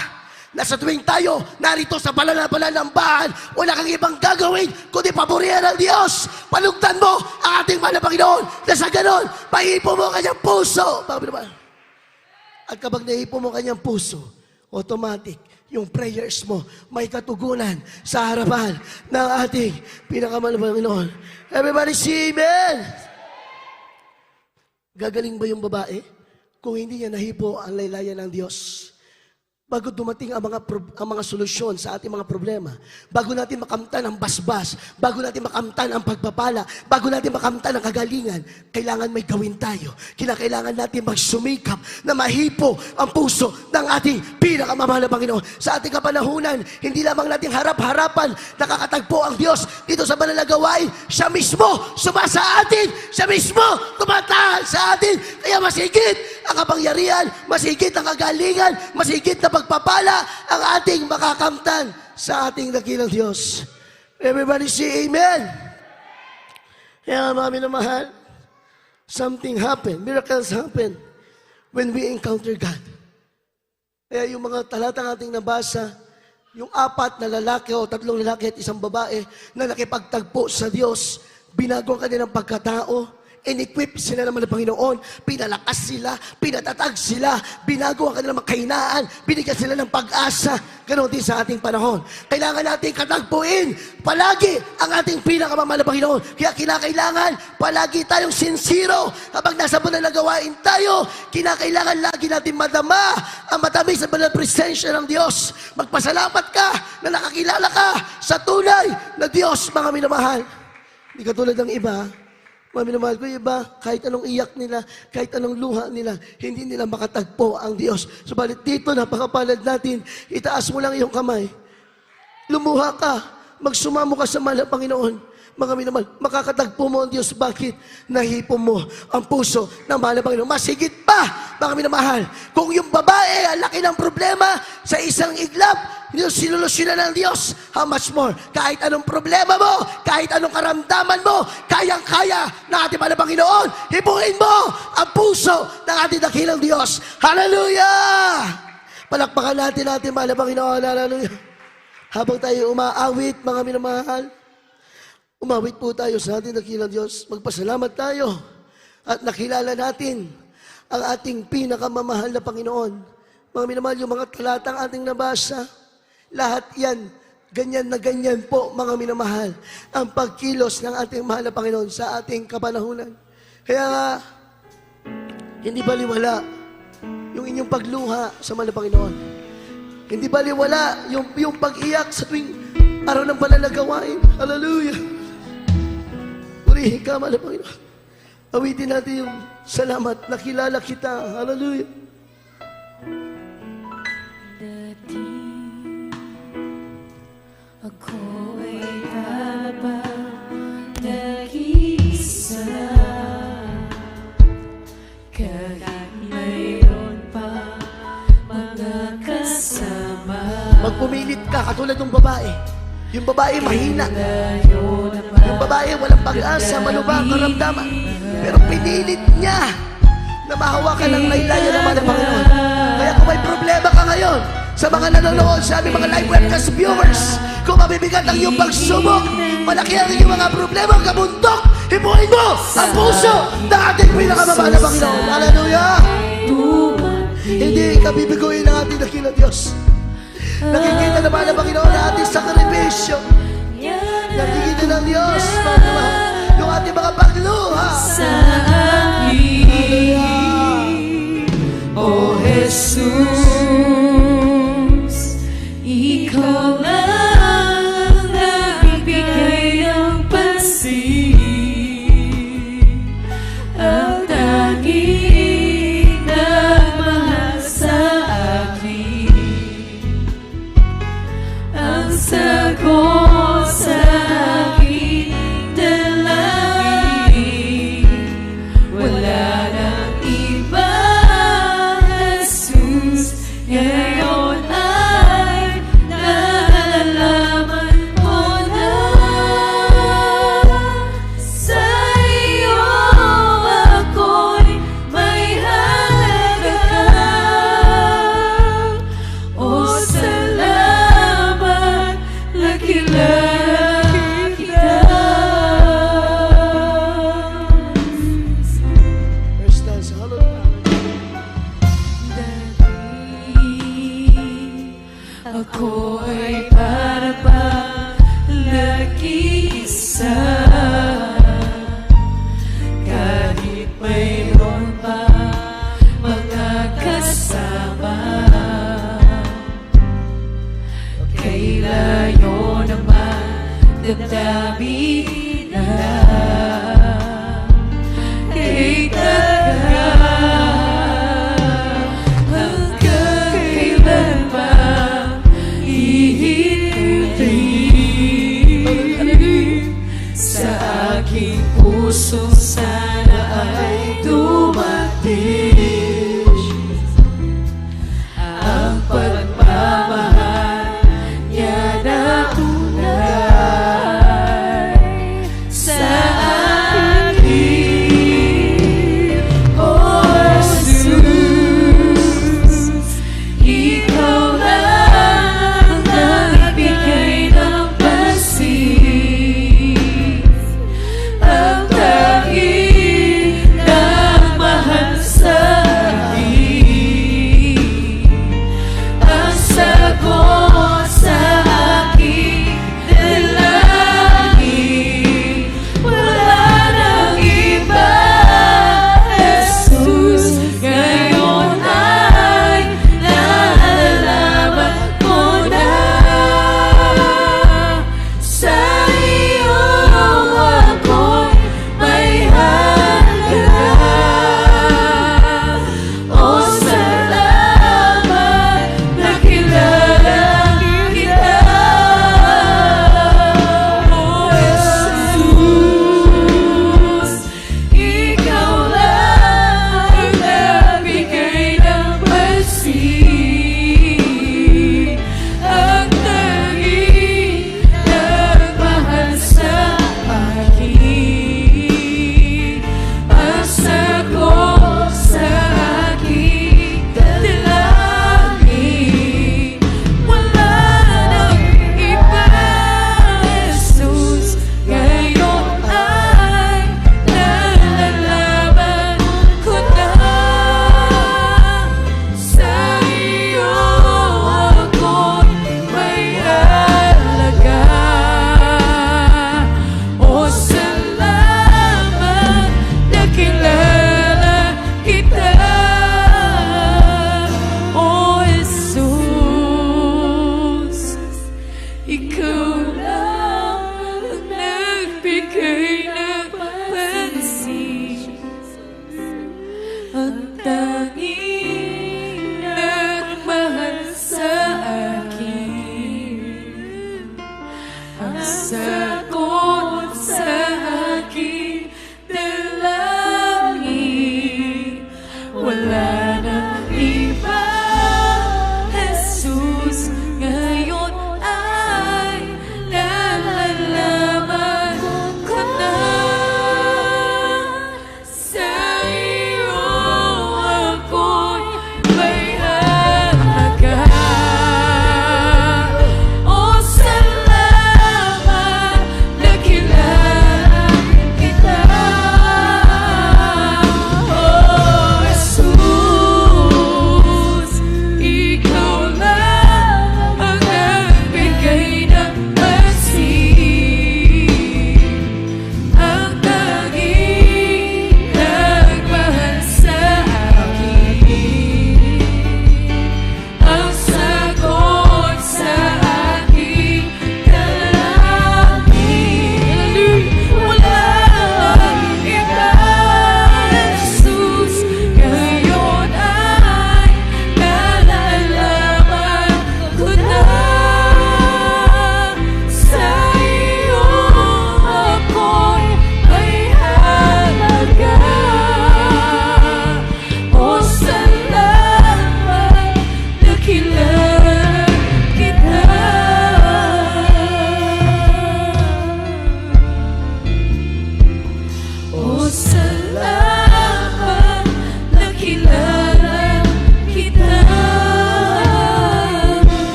na sa tuwing tayo narito sa palapalan ng bahan, wala kang ibang gagawin kundi paborihan ng Diyos. Palugtan mo ang ating mahal na Panginoon na sa ganon, pahipo mo kanyang puso. Mga minamahal. At kapag nahipo mo kanyang puso, automatic, yung prayers mo may katugunan sa harapan ng ating pinakamahal na Panginoon. Everybody say amen! Gagaling ba yung babae kung hindi niya nahipo ang laylayan ng Diyos? Bago dumating ang mga solusyon sa ating mga problema, bago natin makamtan ang basbas, bago natin makamtan ang pagpapala, bago natin makamtan ang kagalingan, kailangan may gawin tayo. Kailangan natin magsumikap na mahipo ang puso ng ating pinakamamahal na Panginoon. Sa ating kapanahunan, hindi lamang natin harap-harapan nakakatagpo ang Diyos dito sa banal na gawain. Siya mismo sumasa atin, siya mismo tumatahan sa atin. Kaya mas higit ang kapangyarihan, mas higit ang kagalingan, mas higit na pagpapala ang ating makakamtan sa ating dakilang Diyos. Everybody say amen. Kaya mga minamahal, something happen, miracles happen when we encounter God. Kaya yung mga talatang ating nabasa, yung 4 na lalaki o 3 lalaki at 1 babae na nakipagtagpo sa Diyos, binago ang kanilang pagkatao, in-equip sila naman ng Panginoon, pinalakas sila, pinatatag sila, binago ang kanilang makahinaan, binigyan sila ng pag-asa. Ganon din sa ating panahon. Kailangan natin katagpuin palagi ang ating pinakamamahal na Panginoon. Kaya kinakailangan palagi tayong sincero. Kapag nasa banal na gawain tayo, kinakailangan lagi natin madama ang matamis sa banal presensya ng Diyos. Magpasalamat ka na nakakilala ka sa tunay na Diyos, mga minamahal. Hindi katulad ng iba, mga minamahal ko, iba, kahit anong iyak nila, kahit anong luha nila, hindi nila makatagpo ang Diyos. Subalit dito, napakapalad natin, itaas mo lang iyong kamay. Lumuha ka, magsumamo ka sa mahal na Panginoon. Mga minamahal, makakatagpo mo ang Diyos. Bakit? Nahipo mo ang puso ng mahal na Panginoon. Mas higit pa, mga minamahal, kung yung babae, ang laki ng problema sa isang iglap, sinulusyonan ng Diyos, how much more? Kahit anong problema mo, kahit anong karamdaman mo, kayang-kaya ng ating mahal na Panginoon. Hipuin mo ang puso ng ating dakilang Diyos. Hallelujah! Palakpakan natin mahal na Panginoon. Hallelujah! Habang tayo umaawit, mga minamahal, umawit po tayo sa ating dakilang Diyos. Magpasalamat tayo at nakilala natin ang ating pinakamamahal na Panginoon. Mga minamahal, yung mga talatang ating nabasa, lahat yan, ganyan na ganyan po, mga minamahal, ang pagkilos ng ating mahal na Panginoon sa ating kapanahunan. Kaya nga, hindi baliwala yung inyong pagluha sa mahal na Panginoon. Hindi baliwala yung pag-iyak sa tuwing araw ng banal na gawain. Hallelujah! Purihin ka, mahal na Panginoon. Awitin natin yung salamat, nakilala kita. Hallelujah! Ako'y habang nag-iisa, kahit mayroon pa mga kasama. Magpumilit ka, katulad ng babae. Yung babae mahina. Layo naman Yung babae walang pag-asa, malubhang karamdaman. Pero pinilit niya na mahawakan ng laylayan naman ng Panginoon. Kaya kung may problema ka ngayon, sa mga nanonood sa aming mga live webcast viewers, kung mabibigat ang iyong pagsubok, malaki ang iyong mga problema, kabundok, himuin mo ang puso ng ating pinakamamahal na Panginoon. Hallelujah! Hindi ka bibiguin ng ating dakilang Diyos. Nakikita naman ng Panginoon na ating sakripisyo. Nakikita ng Diyos, Panginoon, yung ating mga pagluha. Sa akin, O Jesus, Ikaw lang nagbigay ng pansin, ang tanging nagmahal sa akin, ang sagot sa aking dalangin. Wala nang iba, Jesus, ngayon ay nalalaman ko na sa iyo ako'y may halaga. O salamat, nakilala kita. First dance, hallelujah. Ako ay para bang nag-iisa, kahit mayroon pa mga kasama. Kay layo naman damdamin na kay taga. Hanggang kailan ba ihintay sa aking puso, sana ay dumating ang pagmamahal niya na tunay sa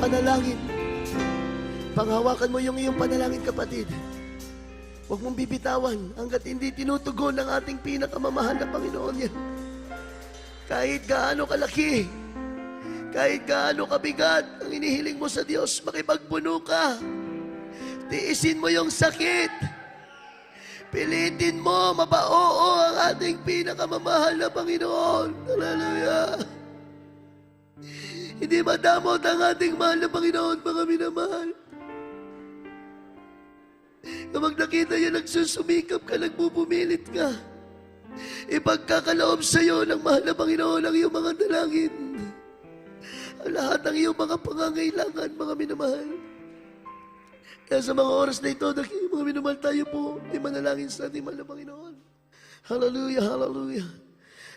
panalangin. Panghawakan mo yung iyong panalangin, kapatid. Huwag mong bibitawan hanggat hindi tinutugon ng ating pinakamamahal na Panginoon yan. Kahit gaano kalaki, kahit gaano kabigat ang inihiling mo sa Diyos, makipagpuno ka. Tiisin mo yung sakit. Pilitin mo, mapaoo ang ating pinakamamahal na Panginoon. Hallelujah. Hindi madamot ang ating mahal na Panginoon, mga minamahal. Kapag nakita niya nagsusumikap ka, nagpupumilit ka, ipagkakaloob sa iyo ng mahal na Panginoon ang iyong mga dalangin. Ang lahat ng iyong mga pangangailangan, mga minamahal. Kaya sa mga oras na ito, mga minamahal, tayo po ay manalangin sa ating mahal na Panginoon. Hallelujah, hallelujah.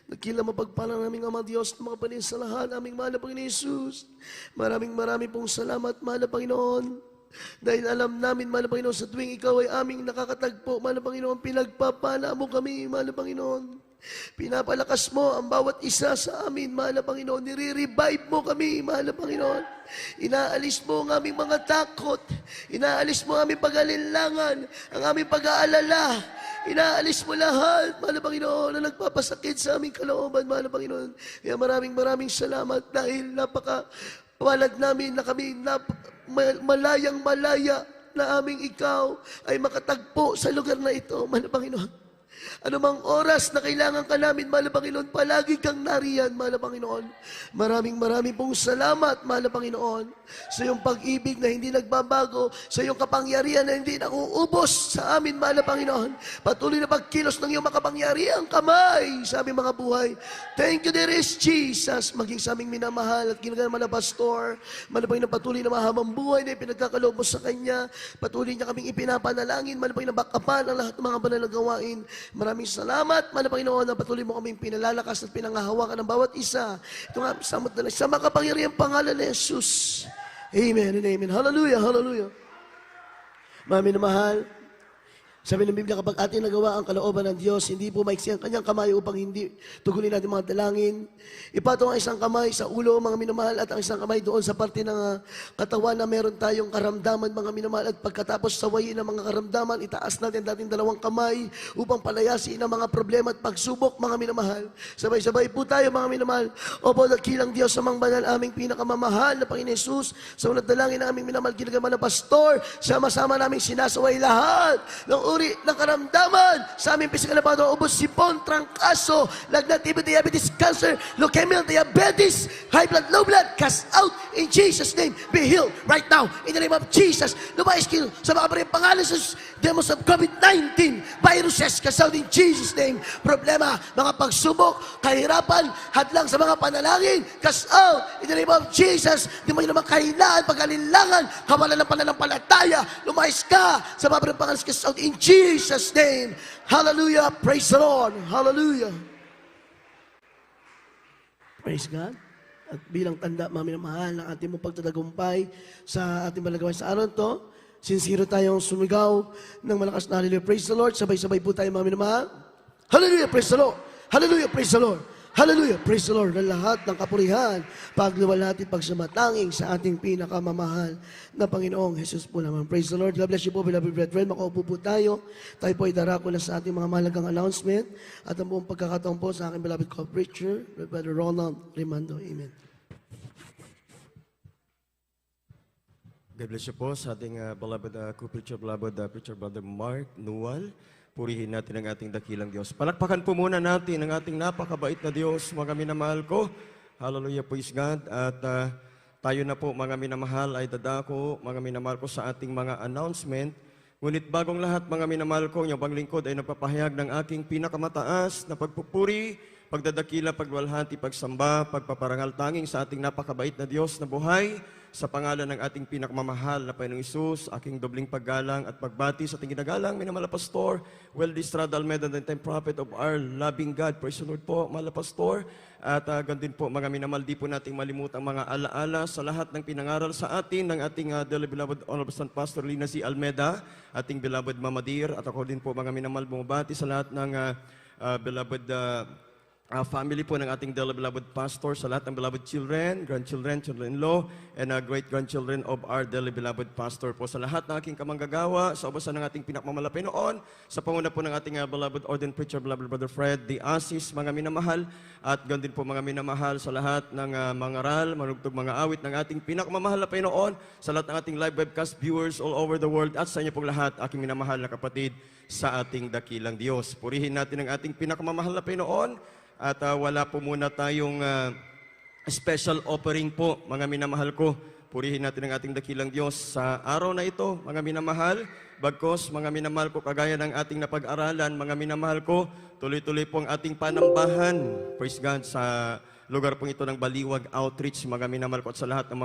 Nagkila mapagpalang naming Ama Diyos ng mga paninsalahan, aming mahal na Panginoon Jesus. Maraming pong salamat, mahal na Panginoon. Dahil alam namin, mahal na Panginoon, sa tuwing ikaw ay aming nakakatagpo, mahal na Panginoon, pinagpapala mo kami, mahal na Panginoon. Pinapalakas mo ang bawat isa sa amin, mahal na Panginoon. Nire-revive mo kami, mahal na Panginoon. Inaalis mo ang aming mga takot. Inaalis mo ang aming pag-alinlangan, ang aming pag-aalala. Inaalis mo lahat, mahal na Panginoon, na nagpapasakit sa aming kalooban, mahal na Panginoon. Kaya maraming salamat dahil napaka-walad namin na kami malayang malaya na aming ikaw ay makatagpo sa lugar na ito, mahal na Panginoon. Anumang oras na kailangan ka namin, mahal na Panginoon, palagi kang nariyan, mahal na Panginoon. Maraming pong salamat, mahal na Panginoon, sa iyong pag-ibig na hindi nagbabago, sa iyong kapangyarihan na hindi nauubos sa amin, mahal na Panginoon. Patuloy na pagkilos ng iyong makapangyarihang kamay sa aming mga buhay. Thank you, dearest Jesus, maging sa aming minamahal at ginagawa na pastor, mahal na Panginoon, patuloy na mahabang buhay na ipinagkakaloob mo sa Kanya. Patuloy niya kaming ipinapanalangin, mahal na Panginoon, bakapan ang lahat ng mga banal na gawain. Maraming salamat, mahal na Panginoon, na patuloy mo kaming pinalalakas at pinangahawakan ng bawat isa. Ito nga, samot na sa makapangyarihang pangalan ni Jesus. Amen and amen. Hallelujah, hallelujah. Mga minamahal, sabi ng Biblia, kapag ating nagawa ang kalooban ng Diyos, hindi po maiksi ang kanyang kamay upang hindi tugunin natin mga dalangin. Ipatong ang isang kamay sa ulo, mga minamahal, at ang isang kamay doon sa parte ng katawan na meron tayong karamdaman, mga minamahal. At pagkatapos sawayin ng mga karamdaman, itaas natin dating dalawang kamay upang palayasin ang mga problema at pagsubok, mga minamahal. Sabay-sabay po tayo, mga minamahal. Opo, dakilang Diyos sa mga banal, aming pinakamamahal na Panginoon Jesus, sa unang dalangin na aming minamahal, ginagawa na pastor, sama-sama naming sinasaway lahat ng ng karamdaman sa aming pisikal na pagkakas, ubos, sipon, trangkaso, lagnat, TB, diabetes, cancer, leukemia, diabetes, high blood, low blood, cast out in Jesus' name. Be healed right now in the name of Jesus. Lumayas kayo sa mga parang pangalan sa demos of COVID-19 viruses, cast out in Jesus' name. Problema, mga pagsubok, kahirapan, hadlang sa mga panalangin, cast out in the name of Jesus. Di mo yun naman kahinaan, pag-alinlangan, kawalan ng pananampalataya, lumayas ka sa mga parang pangalan, cast out in Jesus' name. Hallelujah. Praise the Lord. Hallelujah. Praise God. At bilang tanda, mga minamahal, ng ating mong pagtatagumpay sa ating malagawa sa araw to, sincero tayong sumigaw ng malakas na hallelujah. Praise the Lord. Sabay-sabay po tayo, mga minamahal. Hallelujah. Praise the Lord. Hallelujah. Praise the Lord. Hallelujah. Praise the Lord. Na lahat ng kapurihan, pagluwalhati, pagsamatanging sa ating pinakamamahal na Panginoong Jesus po naman. Praise the Lord. God bless you po, beloved brethren. Makaupo po tayo. Tayo po ay darako na sa ating mga mahalagang announcement at ang buong pagkakataon po sa aking beloved co-preacher, Brother Ronald Rimando. Amen. God bless you po sa ating beloved co-preacher, beloved preacher, Brother Mark Nuwal. Purihin natin ang ating dakilang Diyos. Palakpakan po muna natin ang ating napakabait na Diyos, mga minamahal ko. Hallelujah, praise God. At tayo na po, mga minamahal, ay dadako, mga minamahal ko, sa ating mga announcement. Ngunit bagong lahat, mga minamahal ko, yung paglingkod ay nagpapahayag ng aking pinakamataas na pagpupuri, pagdadakila, pagwalhati, pagsamba, pagpaparangal tanging sa ating napakabait na Diyos na buhay, sa pangalan ng ating pinakamamahal na Panginoong Isus, aking dobling paggalang at pagbati sa ating ginagalang minamahal na pastor, Well-Distrad Almeida, the time prophet of our loving God. Praise the Lord po, mahal na pastor. At gandun po, mga minamahal, di po nating malimutang mga alaala sa lahat ng pinangaral sa atin ng ating dearly beloved Honorable Son Pastor Lina C. Almeida, ating beloved Mama Dear, at ako din po, mga minamahal, bumabati sa lahat ng beloved family po ng ating dearly beloved pastor, sa lahat ng beloved children, grandchildren, children-in-law, and great-grandchildren of our dearly beloved pastor po. Sa lahat ng aking kamanggagawa, sa ubasan ng ating pinakmamalapay noon, sa panguna po ng ating beloved ordained preacher, beloved Brother Fred, the Asis, mga minamahal, at gandun din po mga minamahal sa lahat ng mga aral, manugtog mga awit ng ating pinakmamahal na Panginoon, sa lahat ng ating live webcast viewers all over the world, at sa inyo pong lahat, aking minamahal na kapatid sa ating dakilang Diyos. Purihin natin ang ating pinakmamahal na Panginoon. At wala po muna tayong special offering po, mga minamahal ko. Purihin natin ang ating dakilang Diyos sa araw na ito, mga minamahal. Bagkos, mga minamahal ko, kagaya ng ating napag-aralan, mga minamahal ko, tuloy-tuloy po ang ating panambahan. Praise God, sa lugar pong ito ng Baliwag Outreach, mga minamahal ko, at sa lahat ng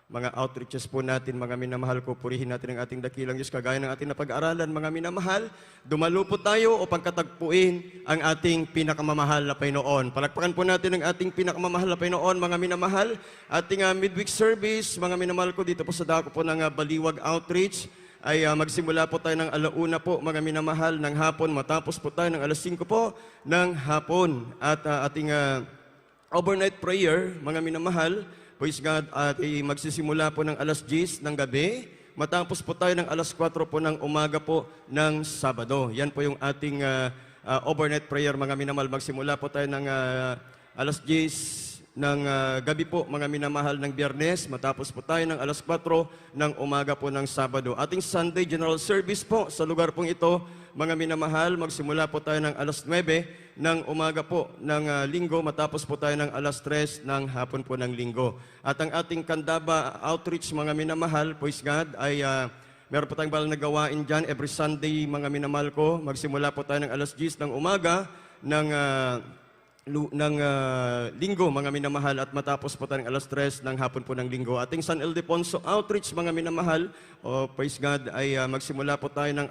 mga outreaches po natin, mga minamahal ko, purihin natin ang ating dakilang Diyos, kagaya ng ating napag-aralan, mga minamahal. Dumalo po tayo upang katagpuin ang ating pinakamamahal na Panginoon. Palakpakan po natin ang ating pinakamamahal na Panginoon, mga minamahal. Ating midweek service, mga minamahal ko, dito po sa dako po ng Baliwag Outreach, ay magsimula po tayo ng 1:00 po, mga minamahal, ng hapon. Matapos po tayo ng 5:00 po ng hapon. At ating overnight prayer, mga minamahal, praise God, at magsisimula po ng 10:00 ng gabi. Matapos po tayo ng 4:00 po ng umaga po ng Sabado. Yan po yung ating overnight prayer, mga minamahal. Magsimula po tayo ng 10:00 ng gabi po, mga minamahal, ng Biyernes. Matapos po tayo ng 4:00 ng umaga po ng Sabado. Ating Sunday General Service po sa lugar pong ito, mga minamahal, magsimula po tayo ng 9:00 ng umaga po ng linggo, matapos po tayo ng 3:00 ng hapon po ng linggo. At ang ating Candaba Outreach, mga minamahal, praise God, ay meron po tayong balang na gawain dyan every Sunday, mga minamahal ko. Magsimula po tayo ng 10:00 ng umaga ng linggo, mga minamahal, at matapos po tayo ng 3:00 ng hapon po ng linggo. Ating San Ildefonso Outreach, mga minamahal, praise God, ay magsimula po tayo ng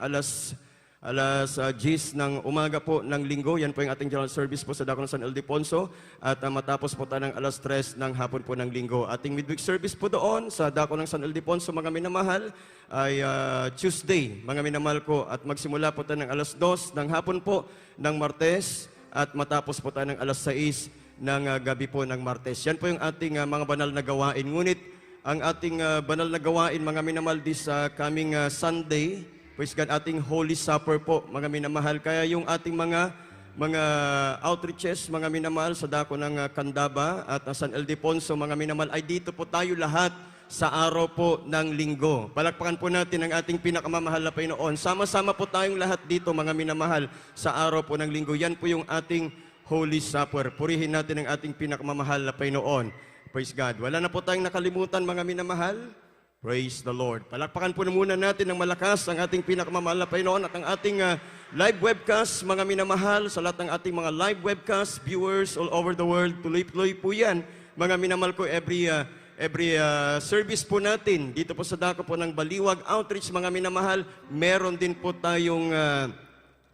10:00 ng umaga po ng linggo. Yan po yung ating general service po sa dako ng San Ildefonso. At matapos po tayo ng 3:00 ng hapon po ng linggo. Ating midweek service po doon sa dako ng San Ildefonso, mga minamahal, ay Tuesday, mga minamahal ko. At magsimula po tayo ng 2:00 ng hapon po ng Martes. At matapos po tayo ng 6:00 ng gabi po ng Martes. Yan po yung ating mga banal na gawain. Ngunit ang ating banal na gawain, mga minamahal, this coming Sunday, praise God, ating Holy Supper po, mga minamahal. Kaya yung ating mga outreaches, mga minamahal, sa dako ng Candaba at San Ildefonso, mga minamahal, ay dito po tayo lahat sa araw po ng linggo. Palakpakan po natin ang ating pinakamamahal na Panginoon. Sama-sama po tayong lahat dito, mga minamahal, sa araw po ng linggo. Yan po yung ating Holy Supper. Purihin natin ang ating pinakamamahal na Panginoon. Praise God. Wala na po tayong nakalimutan, mga minamahal. Praise the Lord. Palakpakan po na muna natin ng malakas ang ating pinakamamahal na Panginoon at ang ating live webcast, mga minamahal, sa lahat ng ating mga live webcast viewers all over the world. Tuloy-tuloy po yan, mga minamahal ko, every service po natin dito po sa dako po ng Baliwag Outreach, mga minamahal, meron din po tayong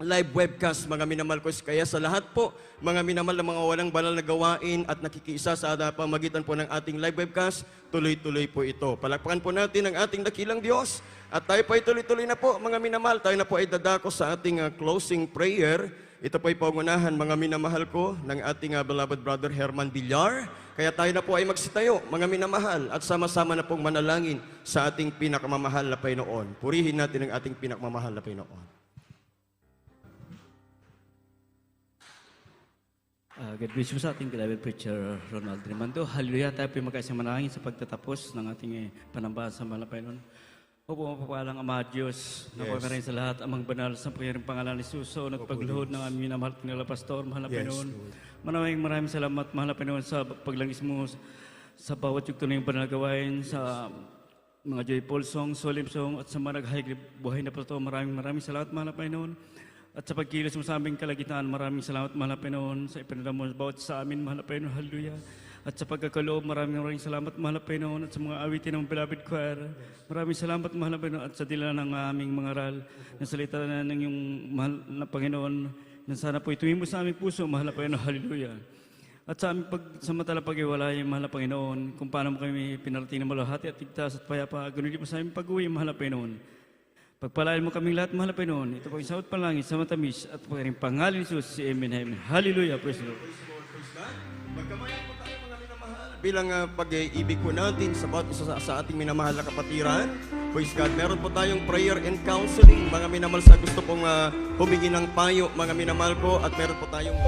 live webcast, mga minamahal ko. Kaya sa lahat po, mga minamahal, na mga walang banal na gawain at nakikiisa sa pamagitan po ng ating live webcast, tuloy-tuloy po ito. Palakpakan po natin ang ating dakilang Diyos. At tayo po ay tuloy-tuloy na po, mga minamahal. Tayo na po ay dadako sa ating closing prayer. Ito po ay pangunahan, mga minamahal ko, ng ating beloved brother Herman Villar. Kaya tayo na po ay magsitayo, mga minamahal, at sama-sama na pong manalangin sa ating pinakamamahal na Panginoon. Purihin natin ang ating pinakamamahal na Panginoon. God bless you sa ating beloved preacher Ronald Remando. Hallelujah, tayo po magkaisang manalangin sa pagtatapos ng ating panambahan sa mahal na Panginoon. Opo, mapapalang Ama Diyos, napakarin sa lahat, amang banal sa pangyayang pangalan ni Jesus, at pagluhod ng aming minamahal kanila pastor, mahal na Panginoon. Maraming salamat, mahal na Panginoon, sa paglangis mo sa bawat yugto na yung banal na gawain, sa mga joyful song, solemn song, at sa mga nag-high buhay na po ito. Maraming salamat, mahal na Panginoon. At sa pagkilos mo sa aming kalagitan, maraming salamat, mahal na Panginoon, sa ipinadala mo bawat sa amin, mahal na Panginoon. Hallelujah. At sa pagkakaloob, maraming salamat, mahal na Panginoon. At sa mga awitin ng beloved choir, maraming salamat, mahal na Panginoon. At sa dila ng aming mga aral, na salita na ng iyong mahal na Panginoon, na sana po ituwin mo sa aming puso, mahal na Panginoon. Hallelujah. At sa aming samantala pag-iwalay, mahal na Panginoon, kung paano mo kami pinarating na malahati at tigtas at payapa, ganoon din po sa aming pag-uwi, mahal na Panginoon. Pagpalain mo kaming lahat, mahal na Panginoon. Ito po ang sawat panalangin sa matamis at po rin pangalan ni Jesus, si Amen, Amen. Hallelujah, praise the Lord. Magkamayan po tayo mga minamahal. Bilang pag-ibig po natin sa bawat isa sa ating minamahal na kapatiran. Praise God. Meron po tayong prayer and counseling. Mga minamahal sa gusto pong humingi ng payo, mga minamahal ko. At meron po tayong